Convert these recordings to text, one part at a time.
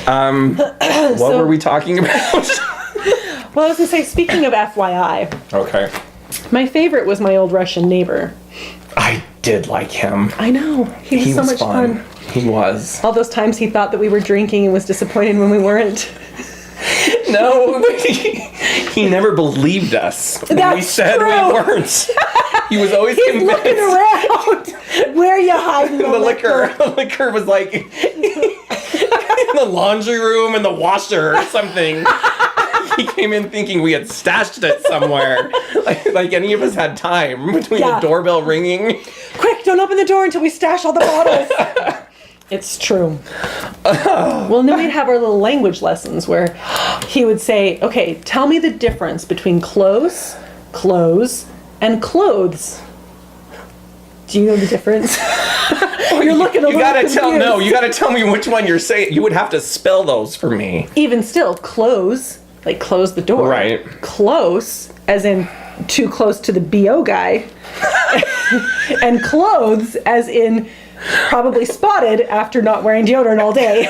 What were we talking about? Well, I was going to say, speaking of FYI, Okay. my favorite was my old Russian neighbor. I did like him. I know. He was so much fun. He was. All those times he thought that we were drinking and was disappointed when we weren't. No, he never believed us. When we That's said true. we weren't. He was always He's convinced. looking around. Where are you hiding The liquor. The liquor was like in the laundry room in the washer or something. He came in thinking we had stashed it somewhere. Like any of us had time between the doorbell ringing. Quick, don't open the door until we stash all the bottles. It's true. Well, and then we'd have our little language lessons where he would say, okay, tell me the difference between clothes, and clothes. Do you know the difference? You're looking a little confused. You gotta tell me which one you're saying. You would have to spell those for me. Even still, close, like close the door. Right. Close, as in too close to the BO guy. And clothes, as in probably spotted after not wearing deodorant all day.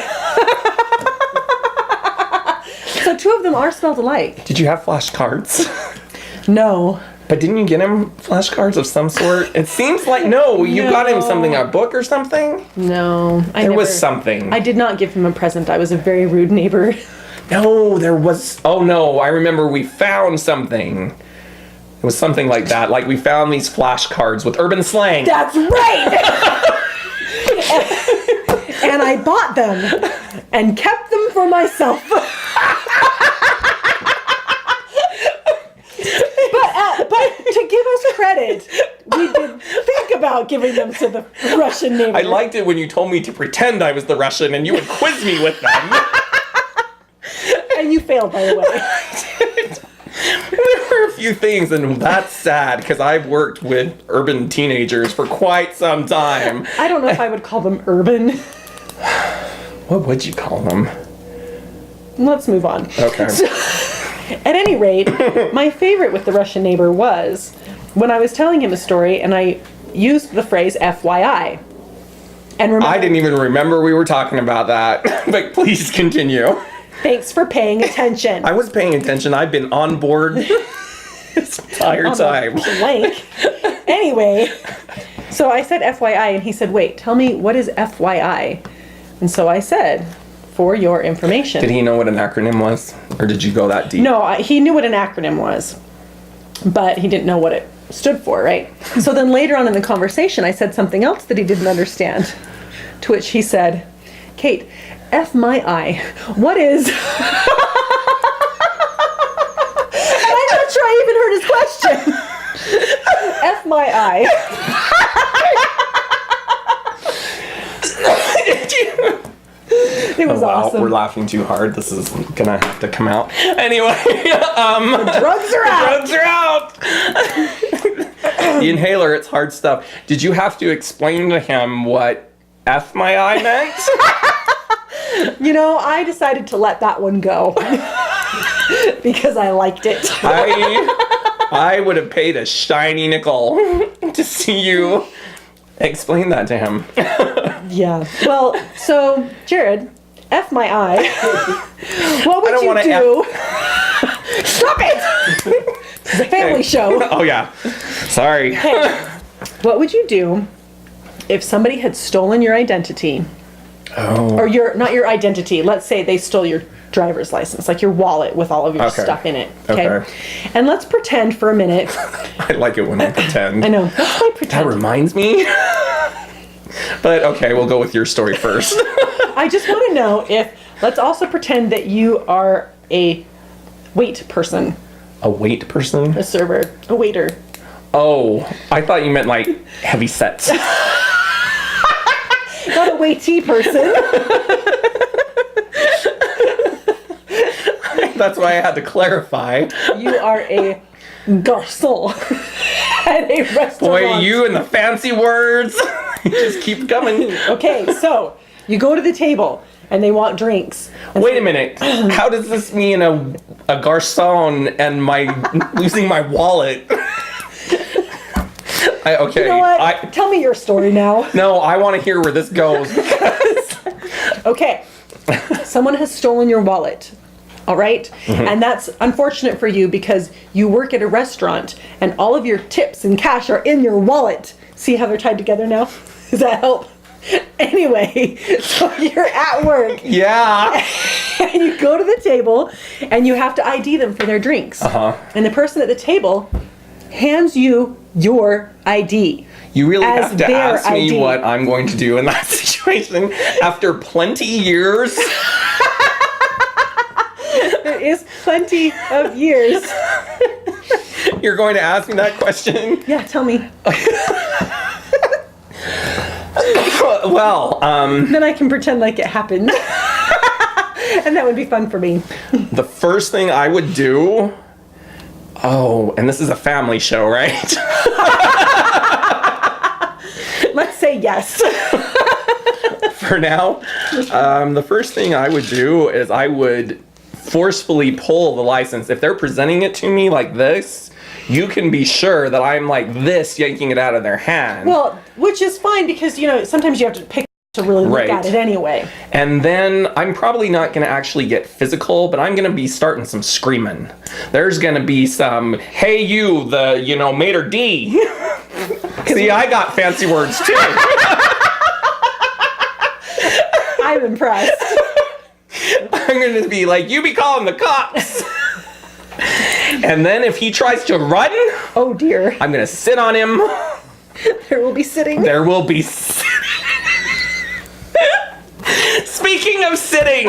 So two of them are spelled alike. Did you have flashcards? No. But didn't you get him flashcards of some sort? It seems like you got him something, a book or something? No. There was something. I did not give him a present. I was a very rude neighbor. No, there was. Oh no, I remember we found something. It was something like that. Like we found these flashcards with urban slang. That's right! And I bought them and kept them for myself. But to give us credit, we did think about giving them to the Russian neighbor. I liked it when you told me to pretend I was the Russian and you would quiz me with them. And you failed, by the way. There were a few things, and that's sad because I've worked with urban teenagers for quite some time. I don't know if I would call them urban. What would you call them? Let's move on. Okay. So, at any rate, my favorite with the Russian neighbor was when I was telling him a story and I used the phrase FYI. And remember, I didn't even remember we were talking about that, but please continue. Thanks for paying attention. I was paying attention. I've been on board this entire time. Blank. Anyway, so I said FYI and he said, wait, tell me, what is FYI? And so I said, for your information. Did he know what an acronym was? Or did you go that deep? No, he knew what an acronym was, but he didn't know what it stood for, right? So then later on in the conversation, I said something else that he didn't understand, to which he said, Kate, F my eye, what is... And I'm not sure I even heard his question. F my eye. It was awesome. We're laughing too hard. This is gonna have to come out. Anyway, The drugs are out. drugs are out. The inhaler, it's hard stuff. Did you have to explain to him what F my eye meant? You know, I decided to let that one go because I liked it. I would have paid a shiny nickel to see you explain that to him. Yeah. Well, so, Jared, F my eye. What would you do? Stop it! It's a family show. Oh, yeah. Sorry. Hey, what would you do if somebody had stolen your identity? Oh. Or not your identity. Let's say they stole your driver's license, like your wallet with all of your stuff in it. Okay. And let's pretend for a minute. I like it when I pretend. I know. Let's play pretend. That reminds me. But okay, we'll go with your story first. I just want to know if, let's also pretend that you are a wait person. A wait person? A server. A waiter. Oh, I thought you meant like heavy sets. Not a waitee person. That's why I had to clarify. You are a garçon at a restaurant. Boy, you and the fancy words. Just keep coming. Okay, so you go to the table and they want drinks. Wait a minute. How does this mean a garçon and my losing my wallet? Okay. You know what? Tell me your story now. No, I want to hear where this goes. Okay, Someone has stolen your wallet. All right? And that's unfortunate for you because you work at a restaurant and all of your tips and cash are in your wallet. See how they're tied together now? Does that help? Anyway, so you're at work Yeah. and you go to the table and you have to ID them for their drinks. And the person at the table hands you your ID. You really As have to their ask me ID. what I'm going to do in that situation after plenty years. There is plenty of years. You're going to ask me that question? Yeah, tell me. Well, Then I can pretend like it happened. And that would be fun for me. the first thing I would do. Oh, and this is a family show, right? Let's say yes. For now, the first thing I would do is I would forcefully pull the license. If they're presenting it to me like this, you can be sure that I'm like this, yanking it out of their hand. Well, which is fine because, you know, sometimes you have to pick to really look Right. at it anyway. And then I'm probably not going to actually get physical, but I'm going to be starting some screaming. There's going to be some, hey, you, the, maitre d'. See, I got fancy words too. I'm impressed. I'm going to be like, you be calling the cops. And then if he tries to run, Oh dear. I'm going to sit on him. There will be sitting. There will be. Speaking of sitting.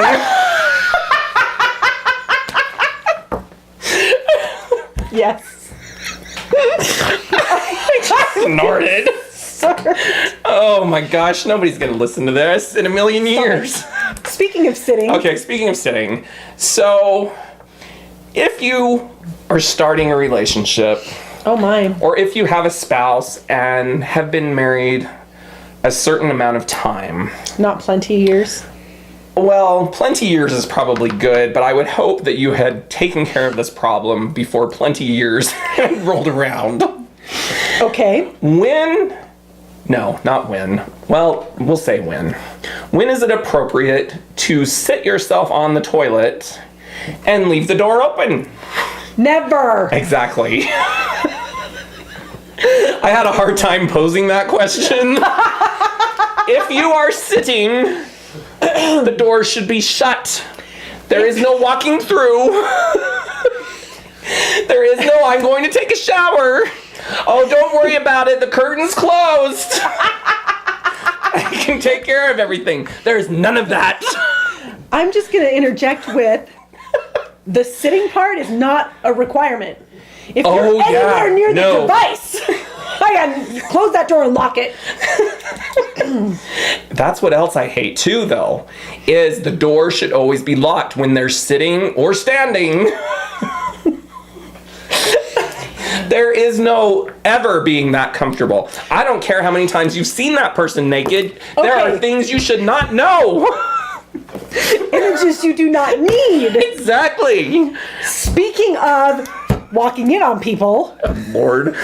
Yes. Snorted. Sorry. Oh my gosh, nobody's going to listen to this in a million years. Speaking of sitting. Okay, speaking of sitting. So, if you are starting a relationship, Oh my. or if you have a spouse and have been married a certain amount of time, Not plenty years. well, plenty years is probably good, but I would hope that you had taken care of this problem before plenty years had rolled around. Okay. When? No, not when. Well, we'll say when. When is it appropriate to sit yourself on the toilet and leave the door open? Never. Exactly. I had a hard time posing that question. If you are sitting, the door should be shut. There is no walking through. There is no, I'm going to take a shower. Oh, don't worry about it. The curtain's closed. I can take care of everything. There's none of that. I'm just going to interject with the sitting part is not a requirement. If Oh, you're yeah. anywhere near the No. device, I gotta close that door and lock it. That's what else I hate too, though, is the door should always be locked when they're sitting or standing. There is no ever being that comfortable. I don't care how many times you've seen that person naked. There are Okay. things you should not know. Images you do not need. Exactly. Speaking of walking in on people, Lord.